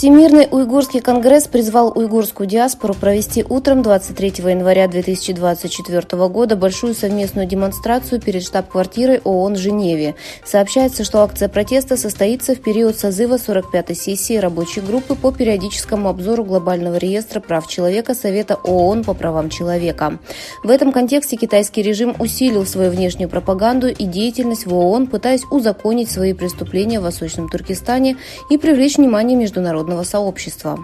Всемирный уйгурский конгресс призвал уйгурскую диаспору провести утром 23 января 2024 года большую совместную демонстрацию перед штаб-квартирой ООН в Женеве. Сообщается, что акция протеста состоится в период созыва 45-й сессии рабочей группы по периодическому обзору глобального реестра прав человека Совета ООН по правам человека. В этом контексте китайский режим усилил свою внешнюю пропаганду и деятельность в ООН, пытаясь узаконить свои преступления в Восточном Туркестане и привлечь внимание международного сообщества.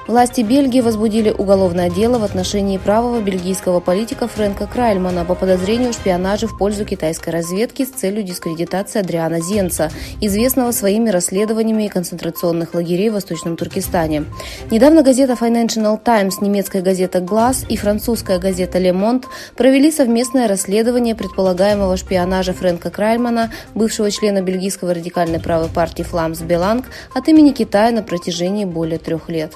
Власти Бельгии возбудили уголовное дело в отношении правого бельгийского политика Фрэнка Кральмана по подозрению в шпионаже в пользу китайской разведки с целью дискредитации Адриана Зенца, известного своими расследованиями концентрационных лагерей в Восточном Туркестане. Недавно газета Financial Times, немецкая газета Glass и французская газета Le Monde провели совместное расследование предполагаемого шпионажа Фрэнка Кральмана, бывшего члена бельгийской радикальной правой партии Фламс Беланг, от имени Китая на протяжении более 3 лет.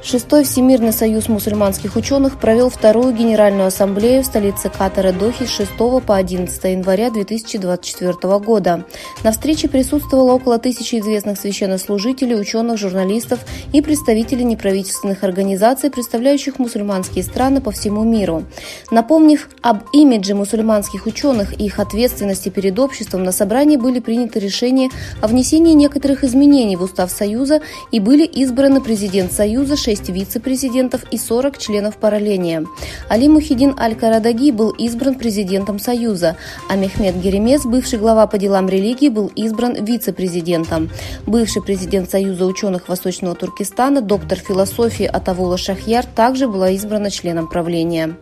Шестой Всемирный союз мусульманских ученых провел вторую Генеральную ассамблею в столице Катара Дохи с 6 по 11 января 2024 года. На встрече присутствовало около 1000 известных священнослужителей, ученых, журналистов и представителей неправительственных организаций, представляющих мусульманские страны по всему миру. Напомнив об имидже мусульманских ученых и их ответственности перед обществом, на собрании были приняты решения о внесении некоторых изменений в устав Союза и были избраны президент Союза, 6 вице-президентов и 40 членов паралления. Али Мухиддин Аль-Карадаги был избран президентом Союза, а Мехмед Геремес, бывший глава по делам религии, был избран вице-президентом. Бывший президент Союза ученых Восточного Туркестана, доктор философии Атавула Шахьяр, также была избрана членом правления.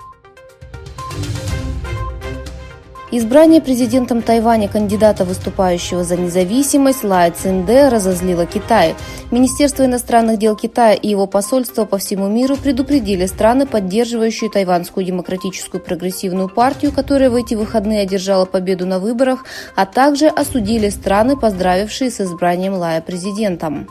Избрание президентом Тайваня кандидата, выступающего за независимость, Лай Цзиньде, разозлило Китай. Министерство иностранных дел Китая и его посольство по всему миру предупредили страны, поддерживающие Тайваньскую демократическую прогрессивную партию, которая в эти выходные одержала победу на выборах, а также осудили страны, поздравившие с избранием Лая президентом.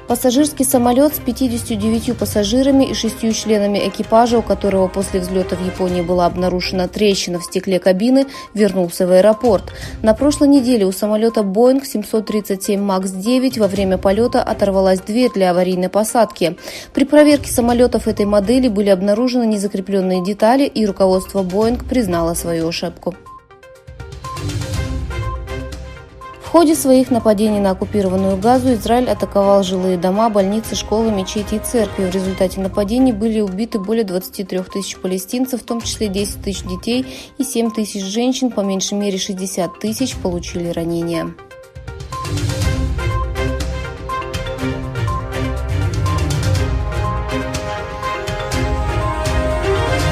Пассажирский самолет с 59 пассажирами и 6 членами экипажа, у которого после взлета в Японии была обнаружена трещина в стекле кабины, вернулся в аэропорт. На прошлой неделе у самолета Boeing 737 MAX 9 во время полета оторвалась дверь для аварийной посадки. При проверке самолетов этой модели были обнаружены незакрепленные детали, и руководство Boeing признало свою ошибку. В ходе своих нападений на оккупированную Газу Израиль атаковал жилые дома, больницы, школы, мечети и церкви. В результате нападений были убиты более 23 тысяч палестинцев, в том числе 10 тысяч детей и 7 тысяч женщин, по меньшей мере 60 тысяч получили ранения.